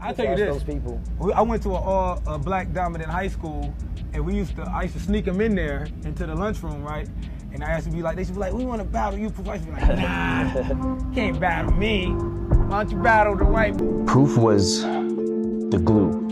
I'll tell you this. Those people. I went to a black dominant high school, and I used to sneak them in there into the lunchroom, right? And I used to be like, they should be like, we want to battle you. Proof. I used to be like, nah, can't battle me. Why don't you battle the white? Proof was the glue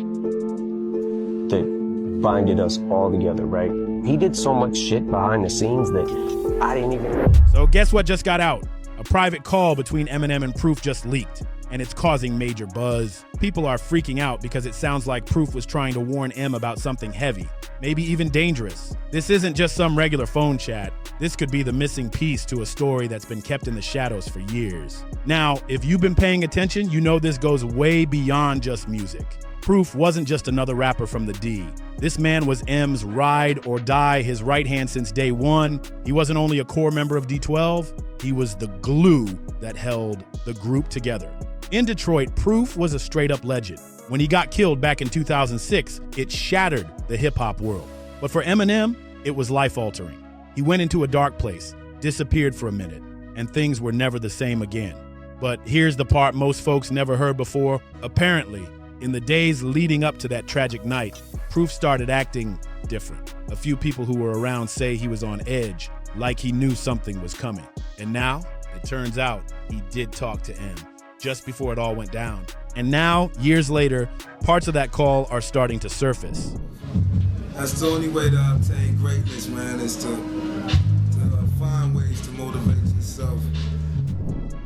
that binded us all together, right? He did so much shit behind the scenes that I didn't even know. So guess what just got out? A private call between Eminem and Proof just leaked, and it's causing major buzz. People are freaking out because it sounds like Proof was trying to warn M about something heavy, maybe even dangerous. This isn't just some regular phone chat. This could be the missing piece to a story that's been kept in the shadows for years. Now, if you've been paying attention, you know this goes way beyond just music. Proof wasn't just another rapper from the D. This man was M's ride or die, his right hand since day one. He wasn't only a core member of D12, he was the glue that held the group together. In Detroit, Proof was a straight up legend. When he got killed back in 2006, it shattered the hip hop world. But for Eminem, it was life altering. He went into a dark place, disappeared for a minute, and things were never the same again. But here's the part most folks never heard before. Apparently, in the days leading up to that tragic night, Proof started acting different. A few people who were around say he was on edge, like he knew something was coming. And now, it turns out, he did talk to M just before it all went down. And now, years later, parts of that call are starting to surface. That's the only way to obtain greatness, man, is to find ways to motivate yourself.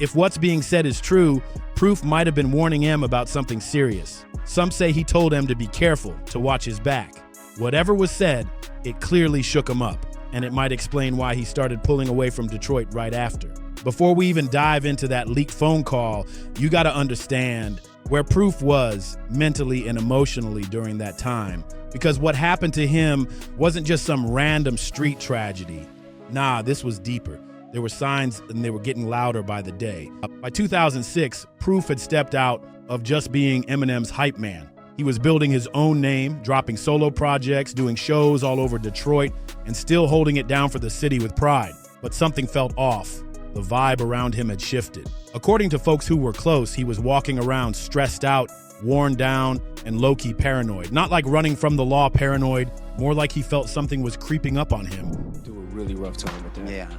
If what's being said is true, Proof might have been warning M about something serious. Some say he told M to be careful, to watch his back. Whatever was said, it clearly shook him up, and it might explain why he started pulling away from Detroit right after. Before we even dive into that leaked phone call, you gotta understand where Proof was mentally and emotionally during that time. Because what happened to him wasn't just some random street tragedy. Nah, this was deeper. There were signs, and they were getting louder by the day. By 2006, Proof had stepped out of just being Eminem's hype man. He was building his own name, dropping solo projects, doing shows all over Detroit, and still holding it down for the city with pride. But something felt off. The vibe around him had shifted. According to folks who were close, he was walking around stressed out, worn down, and low-key paranoid. Not like running from the law paranoid, more like he felt something was creeping up on him. Through a really rough time with that. Yeah.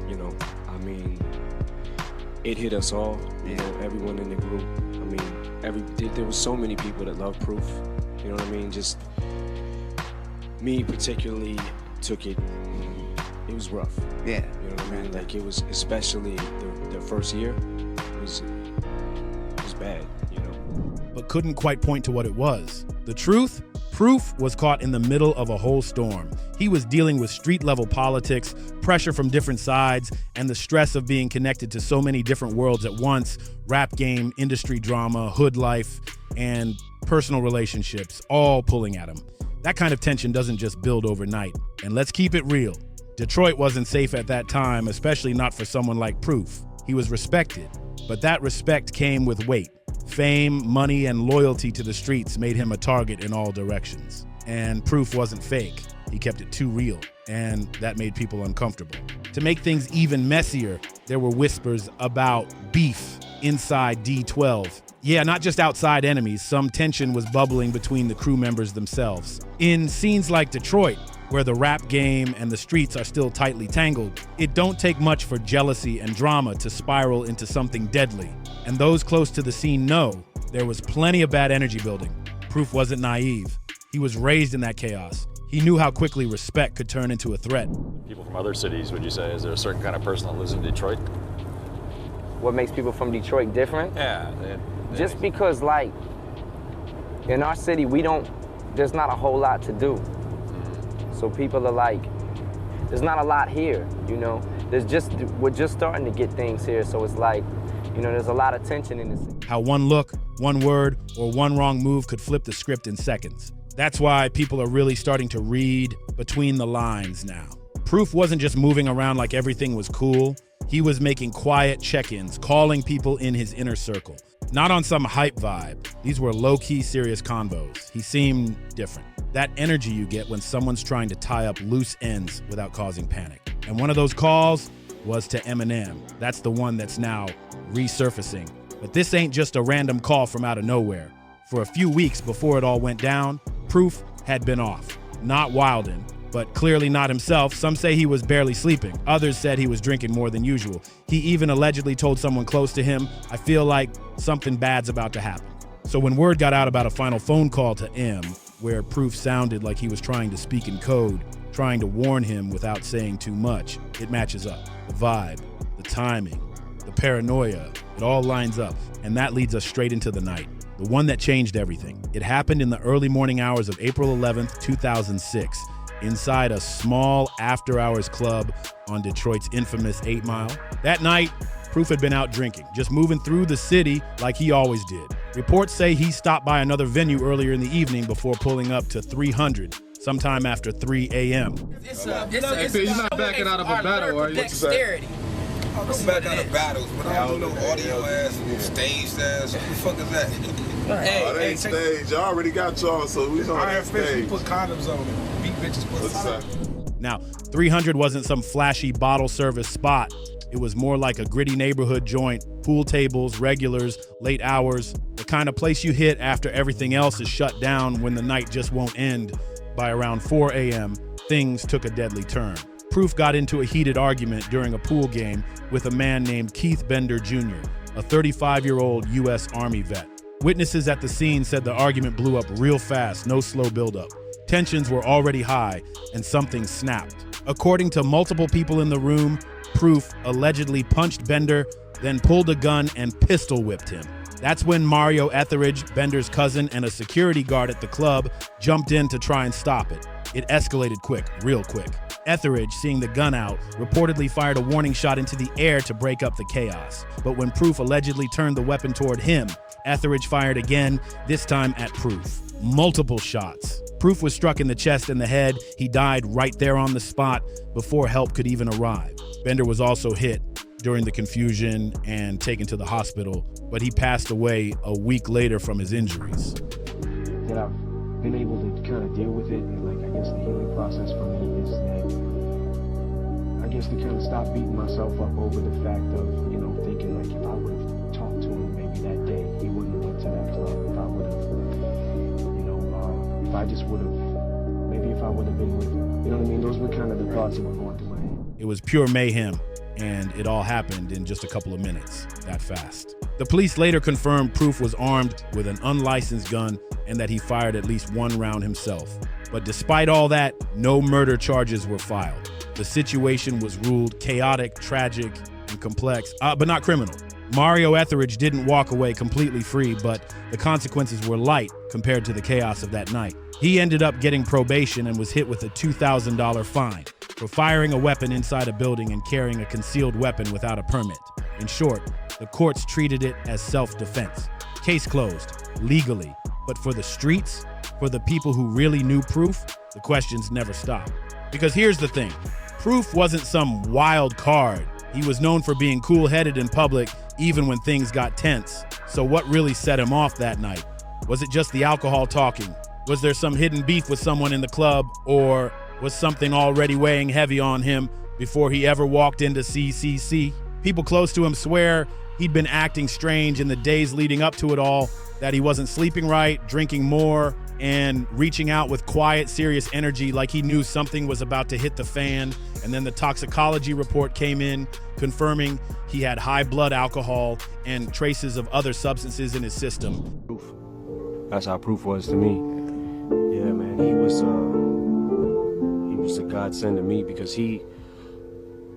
You know, I mean, it hit us all, you know, everyone in the group. I mean, there was so many people that loved Proof, you know what I mean? Just, me particularly took it was rough. Yeah. You know what I mean? Like, it was, especially the first year, it was bad, you know? But couldn't quite point to what it was. The truth? Proof was caught in the middle of a whole storm. He was dealing with street-level politics, pressure from different sides, and the stress of being connected to so many different worlds at once: rap game, industry drama, hood life, and personal relationships, all pulling at him. That kind of tension doesn't just build overnight. And let's keep it real. Detroit wasn't safe at that time, especially not for someone like Proof. He was respected, but that respect came with weight. Fame, money, and loyalty to the streets made him a target in all directions. And Proof wasn't fake. He kept it too real, and that made people uncomfortable. To make things even messier, there were whispers about beef inside D12. Yeah, not just outside enemies. Some tension was bubbling between the crew members themselves. In scenes like Detroit, where the rap game and the streets are still tightly tangled, it don't take much for jealousy and drama to spiral into something deadly. And those close to the scene know there was plenty of bad energy building. Proof wasn't naive. He was raised in that chaos. He knew how quickly respect could turn into a threat. People from other cities, would you say? Is there a certain kind of person that lives in Detroit? What makes people from Detroit different? Yeah. Just because, like, in our city, there's not a whole lot to do. So people are like, there's not a lot here, you know? We're just starting to get things here, so it's like, you know, there's a lot of tension in this. How one look, one word, or one wrong move could flip the script in seconds. That's why people are really starting to read between the lines now. Proof wasn't just moving around like everything was cool. He was making quiet check-ins, calling people in his inner circle. Not on some hype vibe. These were low-key serious convos. He seemed different. That energy you get when someone's trying to tie up loose ends without causing panic. And one of those calls was to Eminem. That's the one that's now resurfacing. But this ain't just a random call from out of nowhere. For a few weeks before it all went down, Proof had been off. Not wildin', but clearly not himself. Some say he was barely sleeping. Others said he was drinking more than usual. He even allegedly told someone close to him, "I feel like something bad's about to happen." So when word got out about a final phone call to M, where Proof sounded like he was trying to speak in code, trying to warn him without saying too much, it matches up. The vibe, the timing, the paranoia, it all lines up. And that leads us straight into the night. The one that changed everything. It happened in the early morning hours of April 11th, 2006, inside a small after-hours club on Detroit's infamous 8 Mile. That night, Proof had been out drinking, just moving through the city like he always did. Reports say he stopped by another venue earlier in the evening before pulling up to 300, sometime after 3 a.m. You're not backing out of a battle, are you? Dexterity. I don't back out of battles, but I don't do no audio ass, staged ass. What the fuck is that? It ain't stage. I already got y'all, so we on that stage. We put condoms on it. Beat bitches put condoms. Now, 300 wasn't some flashy bottle service spot. It was more like a gritty neighborhood joint, pool tables, regulars, late hours, the kind of place you hit after everything else is shut down when the night just won't end. By around 4 a.m., things took a deadly turn. Proof got into a heated argument during a pool game with a man named Keith Bender Jr., a 35-year-old U.S. Army vet. Witnesses at the scene said the argument blew up real fast, no slow buildup. Tensions were already high, and something snapped. According to multiple people in the room, Proof allegedly punched Bender, then pulled a gun and pistol whipped him. That's when Mario Etheridge, Bender's cousin and a security guard at the club, jumped in to try and stop it. It escalated quick, real quick. Etheridge, seeing the gun out, reportedly fired a warning shot into the air to break up the chaos. But when Proof allegedly turned the weapon toward him, Etheridge fired again, this time at Proof. Multiple shots. Proof was struck in the chest and the head. He died right there on the spot before help could even arrive. Bender was also hit during the confusion and taken to the hospital, but he passed away a week later from his injuries. That I've been able to kind of deal with it, and like I guess the healing process for me is that I guess to kind of stop beating myself up over the fact of, you know, thinking like if I would have talked to him maybe that day, he wouldn't have went to that club. If I would have, you know, if I just would have, maybe if I would have been with him, you know what I mean? Those were kind of the thoughts that were going through my head. It was pure mayhem, and it all happened in just a couple of minutes, that fast. The police later confirmed Proof was armed with an unlicensed gun and that he fired at least one round himself. But despite all that, no murder charges were filed. The situation was ruled chaotic, tragic, and complex, but not criminal. Mario Etheridge didn't walk away completely free, but the consequences were light compared to the chaos of that night. He ended up getting probation and was hit with a $2,000 fine for firing a weapon inside a building and carrying a concealed weapon without a permit. In short, the courts treated it as self-defense. Case closed, legally. But for the streets, for the people who really knew Proof, the questions never stopped. Because here's the thing, Proof wasn't some wild card. He was known for being cool-headed in public, even when things got tense. So what really set him off that night? Was it just the alcohol talking? Was there some hidden beef with someone in the club? Or was something already weighing heavy on him before he ever walked into CCC? People close to him swear he'd been acting strange in the days leading up to it all, that he wasn't sleeping right, drinking more, and reaching out with quiet, serious energy like he knew something was about to hit the fan. And then the toxicology report came in, confirming he had high blood alcohol and traces of other substances in his system. That's how Proof was to me. Yeah, man, he was a godsend to me because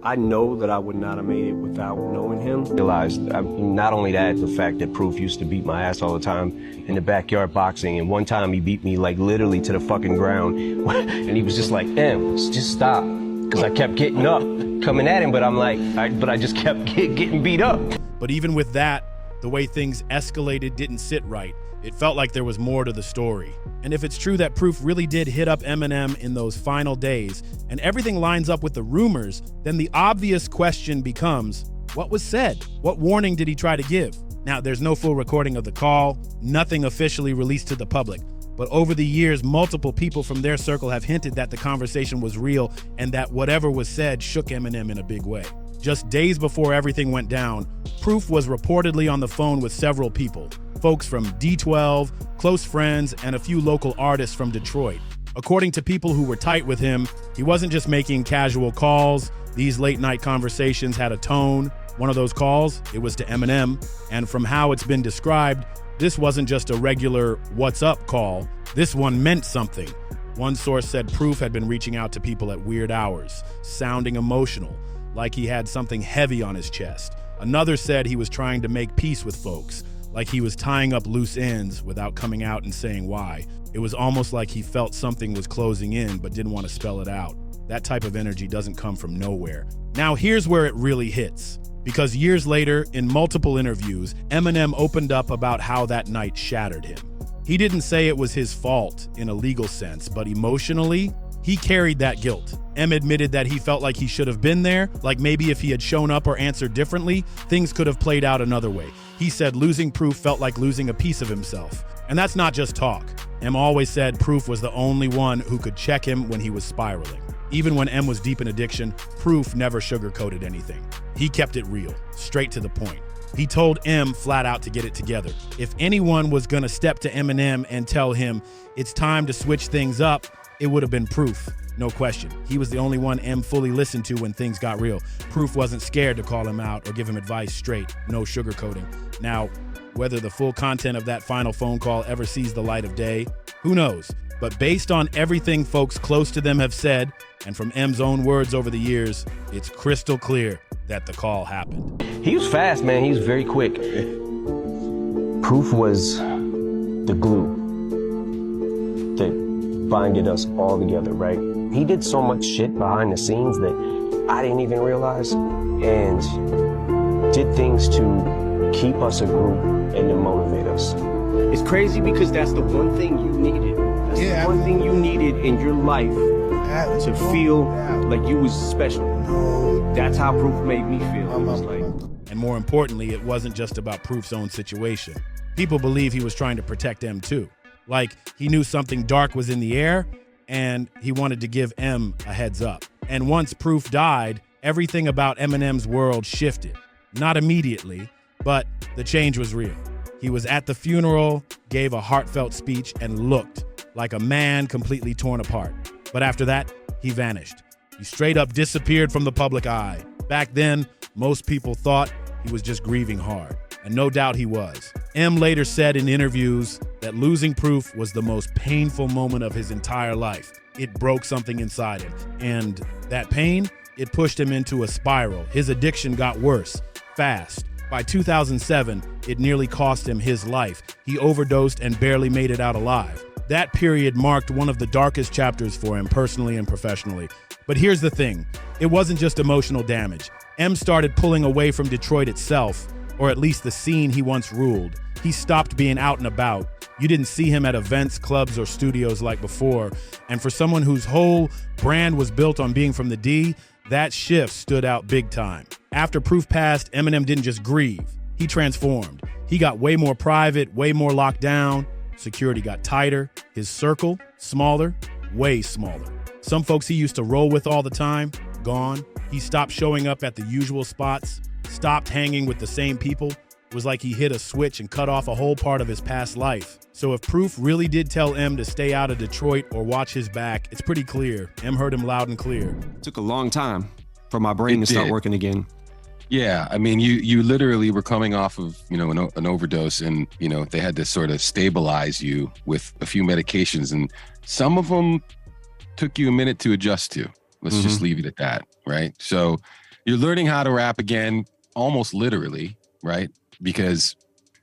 I know that I would not have made it without knowing him. Realized, not only that, the fact that Proof used to beat my ass all the time in the backyard boxing, and one time he beat me like literally to the fucking ground, and he was just like, just stop, because I kept getting up, coming at him, but I'm like, I just kept getting beat up. But even with that, the way things escalated didn't sit right. It felt like there was more to the story. And if it's true that Proof really did hit up Eminem in those final days, and everything lines up with the rumors, then the obvious question becomes, what was said? What warning did he try to give? Now, there's no full recording of the call, nothing officially released to the public, but over the years, multiple people from their circle have hinted that the conversation was real and that whatever was said shook Eminem in a big way. Just days before everything went down, Proof was reportedly on the phone with several people. folks from D12, close friends, and a few local artists from Detroit. According to people who were tight with him, he wasn't just making casual calls. These late-night conversations had a tone. One of those calls, it was to Eminem, and from how it's been described, this wasn't just a regular "what's up" call. This one meant something. One source said Proof had been reaching out to people at weird hours, sounding emotional, like he had something heavy on his chest. Another said he was trying to make peace with folks, like he was tying up loose ends without coming out and saying why. It was almost like he felt something was closing in but didn't want to spell it out. That type of energy doesn't come from nowhere. Now here's where it really hits. Because years later, in multiple interviews, Eminem opened up about how that night shattered him. He didn't say it was his fault in a legal sense, but emotionally, he carried that guilt. Em admitted that he felt like he should have been there, like maybe if he had shown up or answered differently, things could have played out another way. He said losing Proof felt like losing a piece of himself. And that's not just talk. Em always said Proof was the only one who could check him when he was spiraling. Even when Em was deep in addiction, Proof never sugarcoated anything. He kept it real, straight to the point. He told Em flat out to get it together. If anyone was gonna step to Eminem and tell him it's time to switch things up, it would have been Proof, no question. He was the only one Em fully listened to when things got real. Proof wasn't scared to call him out or give him advice straight, no sugarcoating. Now, whether the full content of that final phone call ever sees the light of day, who knows? But based on everything folks close to them have said, and from Em's own words over the years, it's crystal clear that the call happened. He was fast, man. He was very quick. Proof was the glue that binded us all together, right? He did so much shit behind the scenes that I didn't even realize, and did things to keep us a group and to motivate us. It's crazy because that's the one thing you needed. That's the one thing you needed in your life to feel like you was special. That's how Proof made me feel. It was like, and more importantly, it wasn't just about Proof's own situation. People believe he was trying to protect Em too. Like he knew something dark was in the air and he wanted to give Em a heads up. And once Proof died, everything about Eminem's world shifted. Not immediately, but the change was real. He was at the funeral, gave a heartfelt speech, and looked like a man completely torn apart. But after that, he vanished. He straight up disappeared from the public eye. Back then, most people thought he was just grieving hard. And no doubt he was. Em later said in interviews that losing Proof was the most painful moment of his entire life. It broke something inside him. And that pain, it pushed him into a spiral. His addiction got worse, fast. By 2007, it nearly cost him his life. He overdosed and barely made it out alive. That period marked one of the darkest chapters for him personally and professionally. But here's the thing, it wasn't just emotional damage. Em started pulling away from Detroit itself, or at least the scene he once ruled. He stopped being out and about. You didn't see him at events, clubs, or studios like before. And for someone whose whole brand was built on being from the D, that shift stood out big time. After Proof passed, Eminem didn't just grieve, he transformed. He got way more private, way more locked down. Security got tighter, his circle smaller, way smaller. Some folks he used to roll with all the time, gone. He stopped showing up at the usual spots, stopped hanging with the same people. It was like he hit a switch and cut off a whole part of his past life. So if Proof really did tell Em to stay out of Detroit or watch his back, it's pretty clear. Em heard him loud and clear. It took a long time for my brain to start working again. Yeah, I mean, you literally were coming off of, an overdose, and, they had to sort of stabilize you with a few medications, and some of them took you a minute to adjust to. Let's just leave it at that, right? So you're learning how to rap again, almost literally, right? Because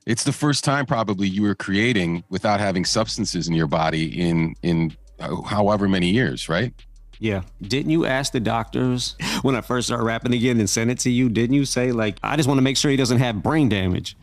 it's the first time probably you were creating without having substances in your body in however many years, right? Yeah. Didn't you ask the doctors when I first started rapping again and sent it to you? Didn't you say, like, I just want to make sure he doesn't have brain damage?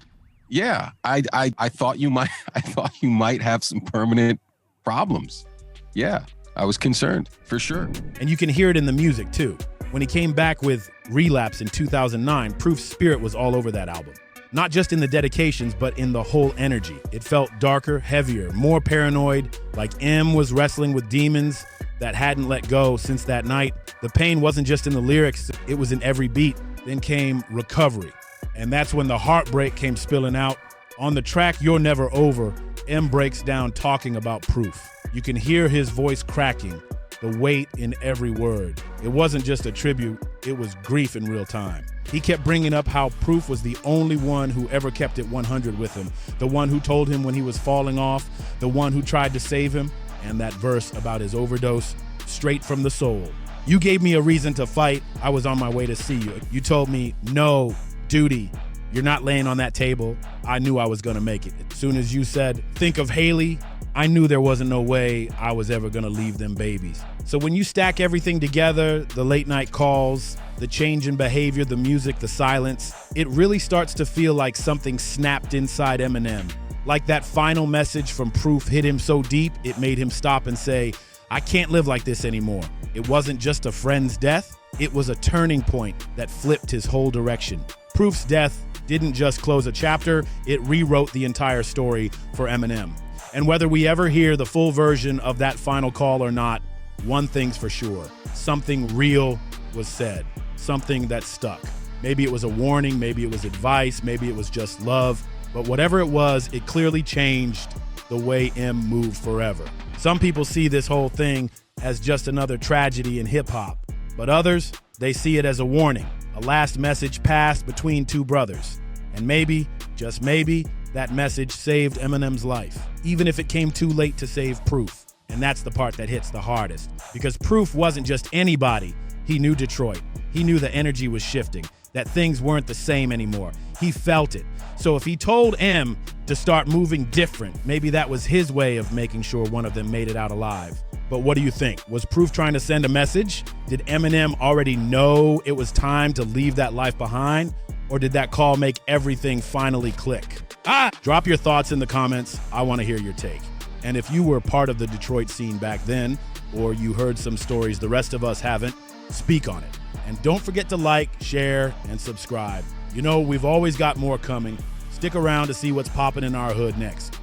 Yeah. I thought you might have some permanent problems. Yeah. I was concerned, for sure. And you can hear it in the music too. When he came back with Relapse in 2009, Proof's spirit was all over that album. Not just in the dedications, but in the whole energy. It felt darker, heavier, more paranoid, like Em was wrestling with demons that hadn't let go since that night. The pain wasn't just in the lyrics, it was in every beat. Then came Recovery. And that's when the heartbreak came spilling out On the track You're Never Over, M breaks down talking about Proof. You can hear his voice cracking, the weight in every word. It wasn't just a tribute, it was grief in real time. He kept bringing up how Proof was the only one who ever kept it 100 with him, the one who told him when he was falling off, the one who tried to save him, and that verse about his overdose, straight from the soul. You gave me a reason to fight, I was on my way to see you. You told me, no, duty, you're not laying on that table. I knew I was gonna make it. As soon as you said, think of Haley, I knew there wasn't no way I was ever gonna leave them babies. So when you stack everything together, the late night calls, the change in behavior, the music, the silence, it really starts to feel like something snapped inside Eminem. Like that final message from Proof hit him so deep, it made him stop and say, I can't live like this anymore. It wasn't just a friend's death, it was a turning point that flipped his whole direction. Proof's death didn't just close a chapter, it rewrote the entire story for Eminem. And whether we ever hear the full version of that final call or not, one thing's for sure, something real was said, something that stuck. Maybe it was a warning, maybe it was advice, maybe it was just love, but whatever it was, it clearly changed the way M moved forever. Some people see this whole thing as just another tragedy in hip-hop, but others, they see it as a warning, a last message passed between two brothers. And maybe, just maybe, that message saved Eminem's life, even if it came too late to save Proof. And that's the part that hits the hardest, because Proof wasn't just anybody. He knew Detroit. He knew the energy was shifting, that things weren't the same anymore. He felt it. So if he told M to start moving different, maybe that was his way of making sure one of them made it out alive. But what do you think? Was Proof trying to send a message? Did Eminem already know it was time to leave that life behind? Or did that call make everything finally click? Drop your thoughts in the comments. I want to hear your take. And if you were part of the Detroit scene back then, or you heard some stories the rest of us haven't, speak on it. And don't forget to like, share, and subscribe. You know, we've always got more coming. Stick around to see what's popping in our hood next.